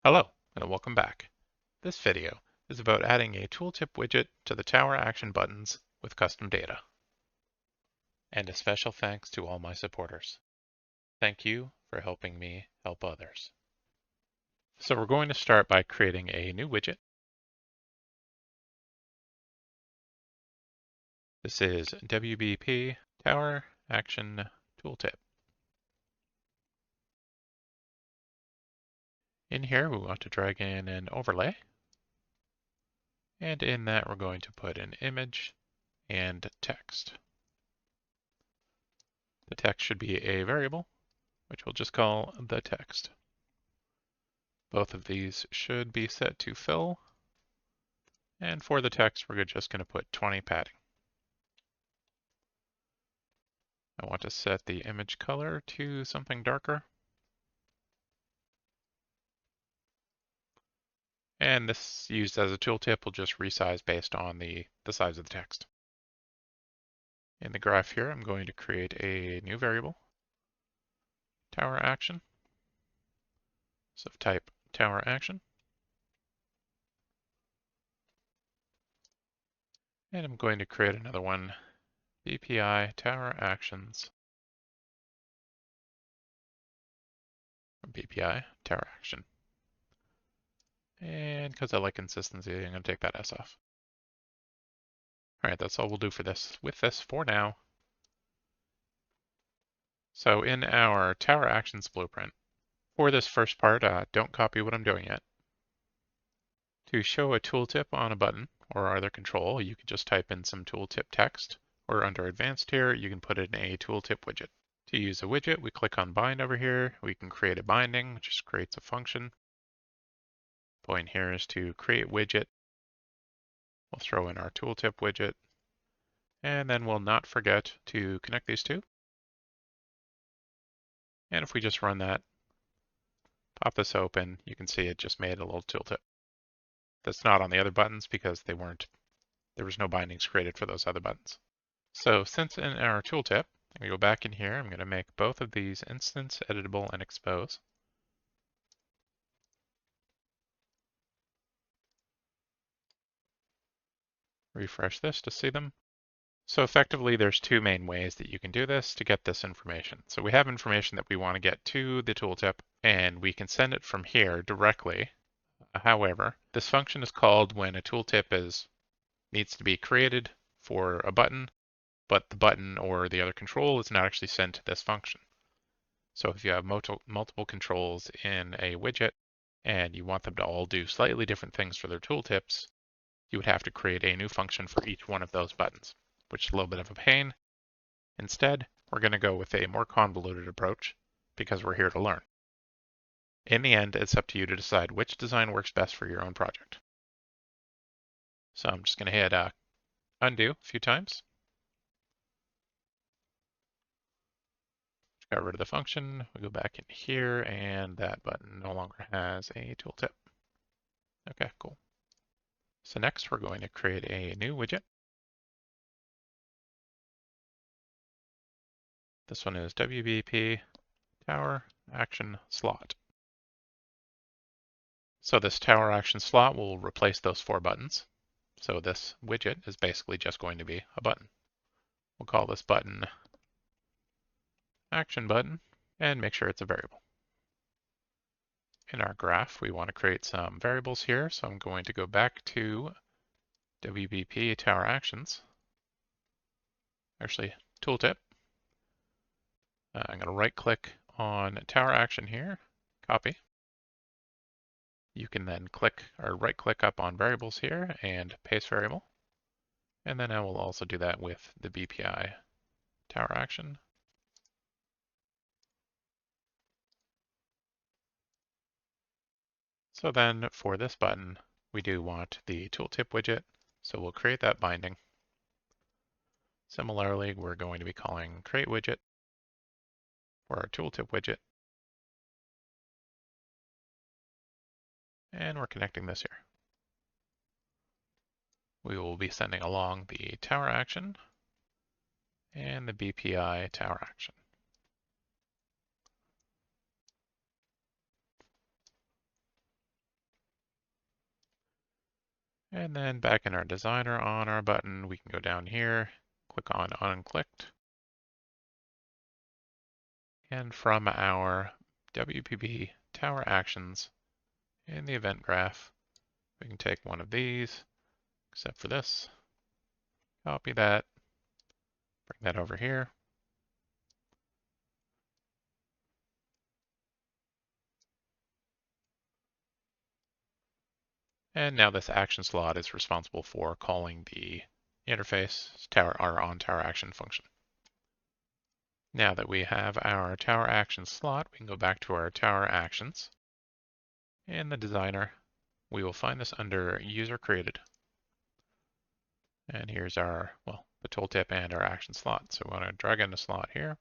Hello, and welcome back. This video is about adding a ToolTip widget to the Tower Action buttons with custom data. And a special thanks to all my supporters. Thank you for helping me help others. So we're going to start by creating a new widget. This is WBP Tower Action Tooltip. In here, we want to drag in an overlay. And in that, we're going to put an image and text. The text should be a variable, which we'll just call the text. Both of these should be set to fill. And for the text, we're just going to put 20 padding. I want to set the image color to something darker. And this used as a tooltip will just resize based on the size of the text. In the graph here, I'm going to create a new variable, Tower Action. So type Tower Action. And I'm going to create another one, BPI Tower Actions. BPI Tower Action. And because I like consistency, I'm going to take that S off. All right, that's all we'll do for this for now. So in our Tower Actions Blueprint, for this first part, don't copy what I'm doing yet. To show a tooltip on a button or other control, you can just type in some tooltip text, or under Advanced here, you can put in a tooltip widget. To use a widget, we click on Bind over here. We can create a binding, which just creates a function. Point here is to create widget. We'll throw in our tooltip widget, and then we'll not forget to connect these two. And if we just run that, pop this open, you can see it just made a little tooltip. That's not on the other buttons because there was no bindings created for those other buttons. So since in our tooltip, I'm going to go back in here, I'm going to make both of these instance editable and expose. Refresh this to see them. So effectively, there's two main ways that you can do this to get this information. So we have information that we want to get to the tooltip, and we can send it from here directly. However, this function is called when a tooltip needs to be created for a button, but the button or the other control is not actually sent to this function. So if you have multiple controls in a widget and you want them to all do slightly different things for their tooltips, you would have to create a new function for each one of those buttons, which is a little bit of a pain. Instead, we're going to go with a more convoluted approach because we're here to learn. In the end, it's up to you to decide which design works best for your own project. So I'm just going to hit undo a few times. Got rid of the function. We go back in here, and that button no longer has a tooltip. Okay, cool. So next, we're going to create a new widget. This one is WBP Tower Action Slot. So this Tower Action Slot will replace those 4 buttons. So this widget is basically just going to be a button. We'll call this button Action Button and make sure it's a variable. In our graph, we want to create some variables here. So I'm going to go back to WBP Tower Actions. Actually, Tooltip. I'm going to right click on Tower Action here, copy. You can then click or right click up on variables here and paste variable. And then I will also do that with the BPI Tower Action. So then for this button, we do want the tooltip widget. So we'll create that binding. Similarly, we're going to be calling create widget for our tooltip widget. And we're connecting this here. We will be sending along the tower action and the BPI tower action. And then back in our designer on our button, we can go down here, click on unclicked. And from our WPB Tower Actions in the event graph, we can take one of these, except for this, copy that, bring that over here. And now this action slot is responsible for calling the interface our on Tower Action function. Now that we have our Tower Action slot, we can go back to our Tower Actions. In the designer, we will find this under User Created. And here's our, well, the tooltip and our action slot. So we want to drag in a slot here.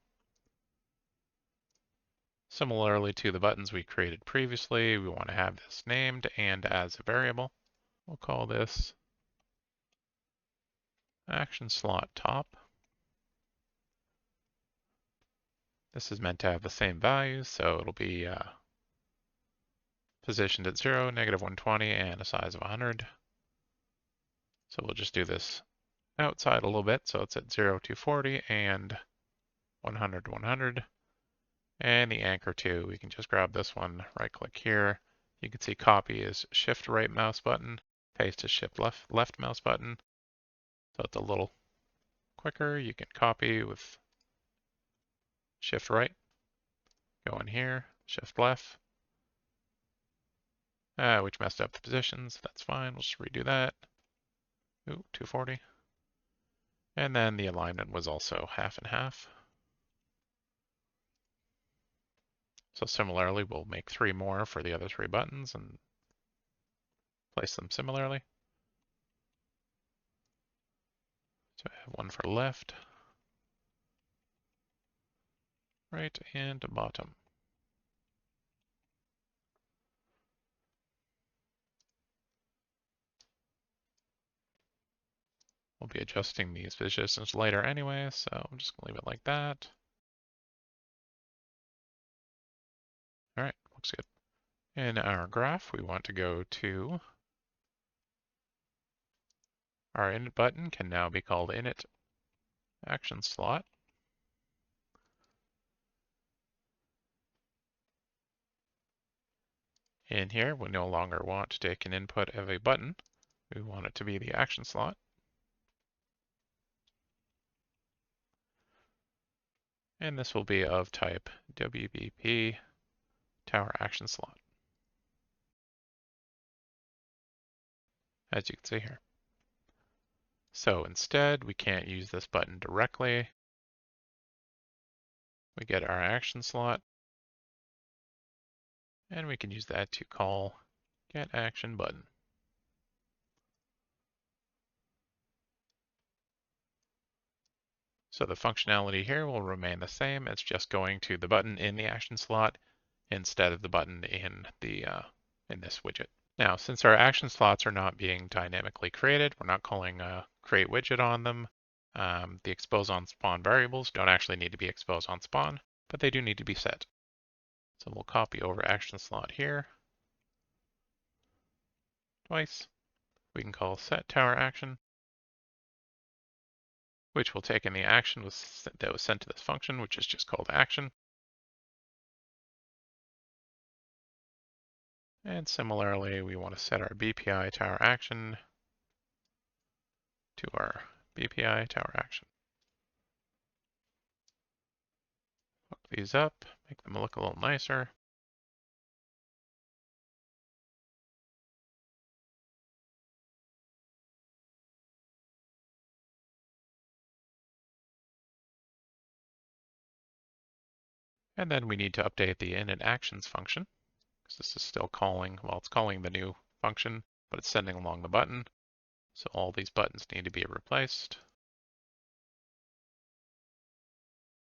Similarly to the buttons we created previously, we want to have this named and as a variable. We'll call this action slot top. This is meant to have the same values, so it'll be positioned at 0, -120, and a size of 100. So we'll just do this outside a little bit, so it's at 0, 240, and 100, 100. And the anchor too, we can just grab this one, right click here. You can see copy is shift right mouse button, paste is shift left mouse button. So it's a little quicker. You can copy with shift right, go in here, shift left, which messed up the positions. That's fine, we'll just redo that. Ooh, 240. And then the alignment was also half and half. So similarly, we'll make 3 more for the other 3 buttons and place them similarly. So I have one for left, right, and bottom. We'll be adjusting these positions later anyway, so I'm just gonna leave it like that. All right, looks good. In our graph, we want to go to our init button can now be called init action slot. In here, we no longer want to take an input of a button. We want it to be the action slot. And this will be of type WBP Tower Action Slot, as you can see here. So instead, we can't use this button directly. We get our action slot, and we can use that to call getActionButton. So the functionality here will remain the same. It's just going to the button in the action slot instead of the button in the in this widget. Now, since our action slots are not being dynamically created, we're not calling a create widget on them. The expose on spawn variables don't actually need to be exposed on spawn, but they do need to be set. So we'll copy over action slot here twice. We can call set tower action, which will take in the action that was sent to this function, which is just called action. And similarly, we want to set our BPI tower action to our BPI tower action. Hook these up, make them look a little nicer. And then we need to update the init actions function, because this is still calling, well, it's calling the new function, but it's sending along the button. So all these buttons need to be replaced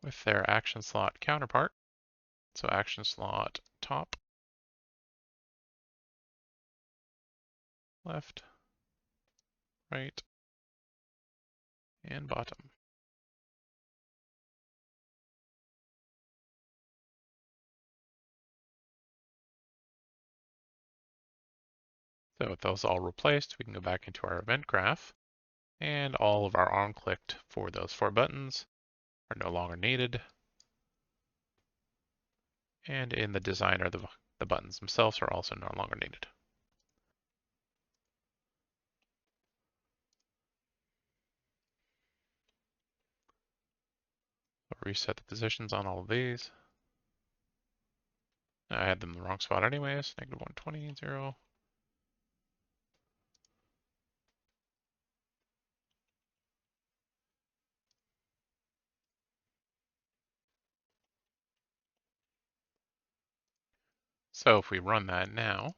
with their action slot counterpart. So action slot top, left, right, and bottom. So with those all replaced, we can go back into our event graph, and all of our on clicked for those 4 buttons are no longer needed. And in the designer, the buttons themselves are also no longer needed. I'll reset the positions on all of these. I had them in the wrong spot anyways, -120, 0. So if we run that now,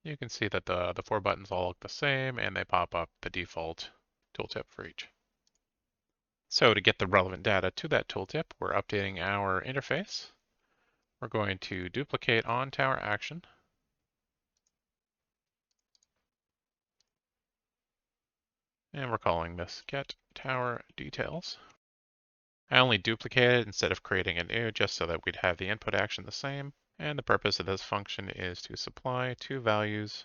you can see that the 4 buttons all look the same and they pop up the default tooltip for each. So to get the relevant data to that tooltip, we're updating our interface. We're going to duplicate on Tower Action. And we're calling this GetTowerDetails. I only duplicated it instead of creating a new just so that we'd have the input action the same. And the purpose of this function is to supply 2 values.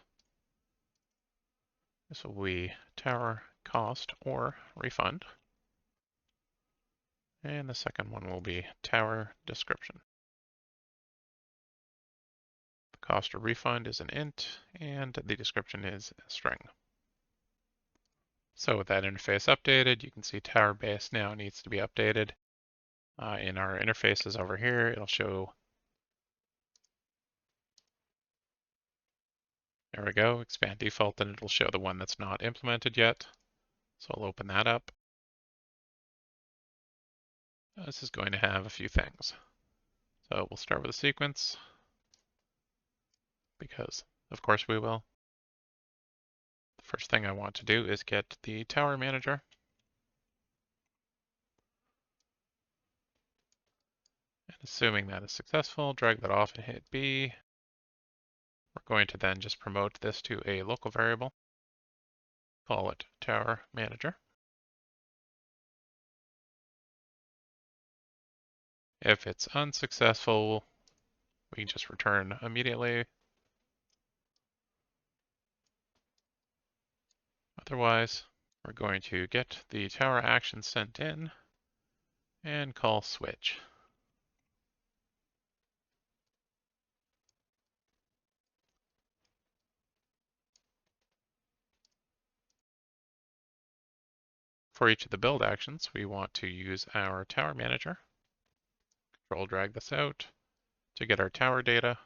This will be tower cost or refund. And the second one will be tower description. The cost or refund is an int, and the description is a string. So with that interface updated, you can see tower base now needs to be updated. In our interfaces over here, it'll show, there we go, expand default, and it'll show the one that's not implemented yet. So I'll open that up. This is going to have a few things. So we'll start with a sequence, because of course we will. The first thing I want to do is get the tower manager. And assuming that is successful, drag that off and hit B. We're going to then just promote this to a local variable. Call it tower manager. If it's unsuccessful, we can just return immediately. Otherwise, we're going to get the tower action sent in and call switch. For each of the build actions, we want to use our tower manager. Control drag this out to get our tower data.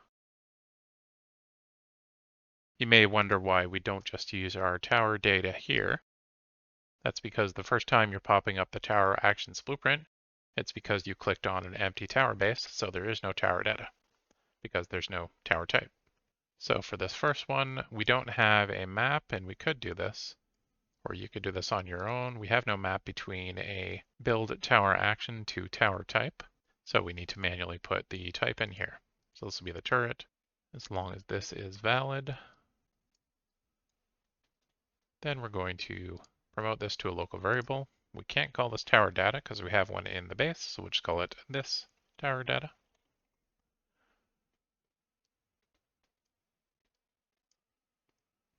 You may wonder why we don't just use our tower data here. That's because the first time you're popping up the Tower Actions Blueprint, it's because you clicked on an empty tower base, so there is no tower data, because there's no tower type. So for this first one, we don't have a map, and we could do this, or you could do this on your own. We have no map between a build tower action to tower type, so we need to manually put the type in here. So this will be the turret. As long as this is valid, then we're going to promote this to a local variable. We can't call this tower data because we have one in the base, so we'll just call it this tower data.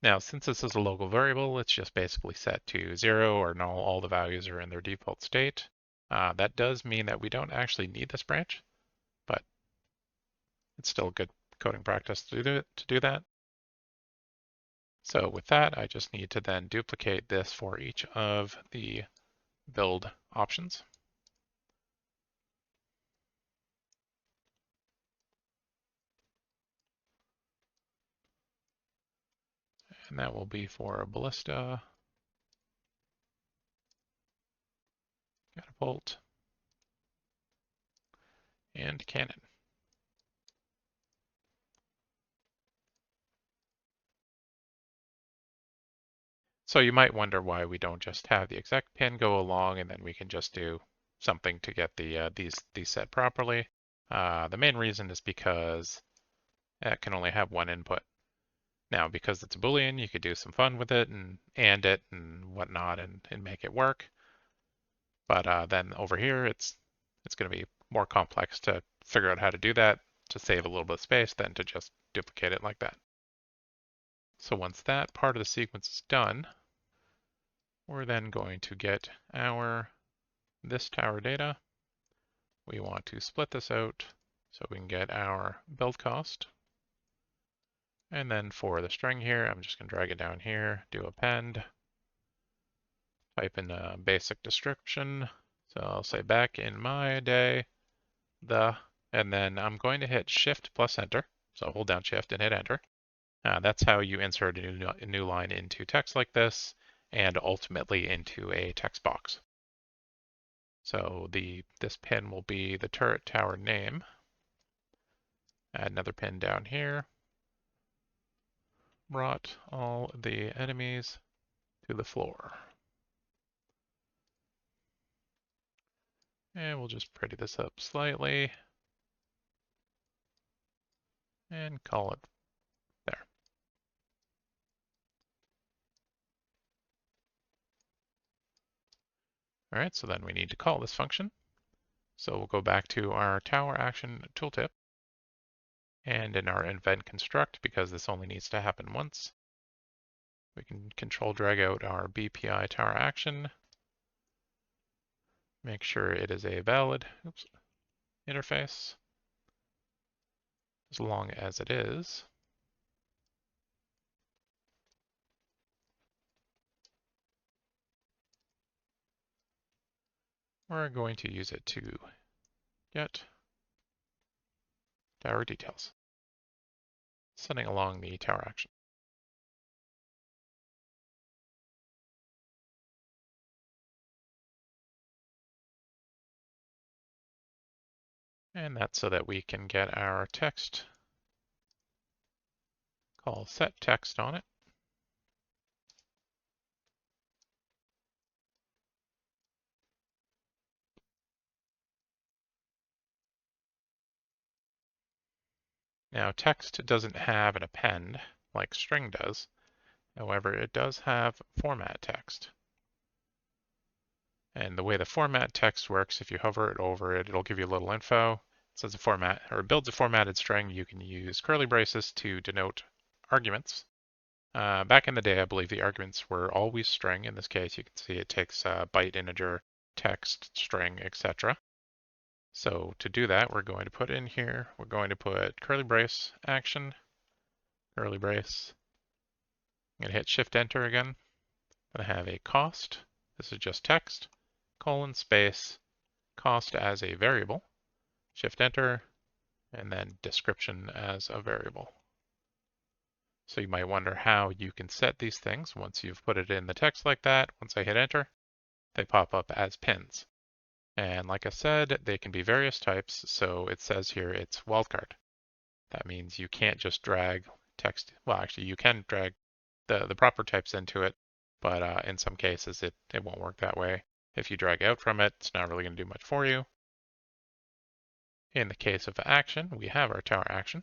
Now, since this is a local variable, it's just basically set to 0 or null. All the values are in their default state. That does mean that we don't actually need this branch, but it's still good coding practice to do that. So with that, I just need to then duplicate this for each of the build options. And that will be for ballista, catapult, and cannon. So you might wonder why we don't just have the exec pin go along and then we can just do something to get these set properly. The main reason is because it can only have one input. Now, because it's a Boolean, you could do some fun with it and it and whatnot and make it work. But then over here, it's going to be more complex to figure out how to do that to save a little bit of space than to just duplicate it like that. So once that part of the sequence is done, we're then going to get this tower data. We want to split this out so we can get our build cost. And then for the string here, I'm just going to drag it down here, do append, type in a basic description. So I'll say back in my day, and then I'm going to hit Shift plus Enter. So hold down Shift and hit Enter. That's how you insert a new line into text like this and ultimately into a text box. So this pin will be the turret tower name. Add another pin down here. Brought all the enemies to the floor. And we'll just pretty this up slightly and call it there. All right, so then we need to call this function. So we'll go back to our Tower Action tooltip. And in our event construct, because this only needs to happen once, we can control drag out our BPI Tower Action. Make sure it is a valid interface. As long as it is. We're going to use it to get tower details, sending along the tower action. And that's so that we can get our text called set text on it. Now text doesn't have an append like string does. However, it does have format text. And the way the format text works, if you hover it over it, it'll give you a little info. It says a format, or it builds a formatted string. You can use curly braces to denote arguments. Back in the day, I believe the arguments were always string. In this case, you can see it takes byte, integer, text, string, etc. So to do that, we're going to put in here, we're going to put curly brace action, curly brace. I'm going to hit Shift Enter again. I'm going to have a cost. This is just text, colon, space, cost as a variable. Shift Enter, and then description as a variable. So you might wonder how you can set these things once you've put it in the text like that. Once I hit enter, they pop up as pins. And like I said, they can be various types. So it says here it's wildcard. That means you can't just drag text. Well, actually you can drag the proper types into it, but in some cases it won't work that way. If you drag out from it, it's not really going to do much for you. In the case of action, we have our tower action.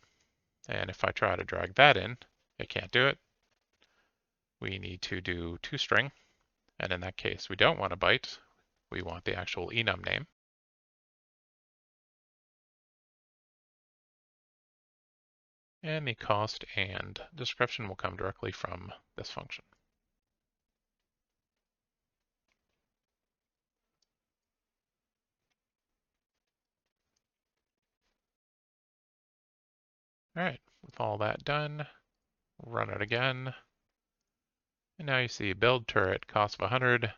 And if I try to drag that in, it can't do it. We need to do toString. And in that case, we don't want a byte. We want the actual enum name. And the cost and description will come directly from this function. All right, with all that done, run it again. And now you see build turret, cost of 100.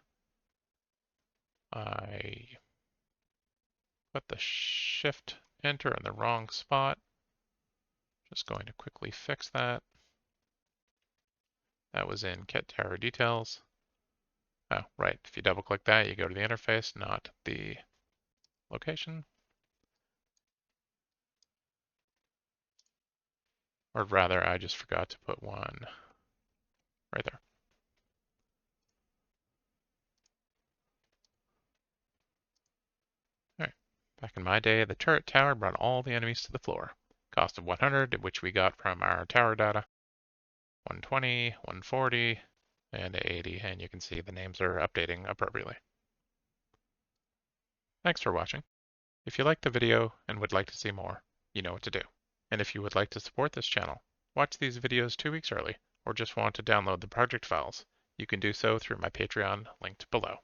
I put the shift enter in the wrong spot. Just going to quickly fix that. That was in GetTowerDetails. Oh, right, if you double click that, you go to the interface, not the location. Or rather, I just forgot to put one right there. All right. Back in my day, the turret tower brought all the enemies to the floor. Cost of 100, which we got from our tower data. 120, 140, and 80, and you can see the names are updating appropriately. Thanks for watching. If you liked the video and would like to see more, you know what to do. And if you would like to support this channel, watch these videos 2 weeks early or just want to download the project files, you can do so through my Patreon linked below.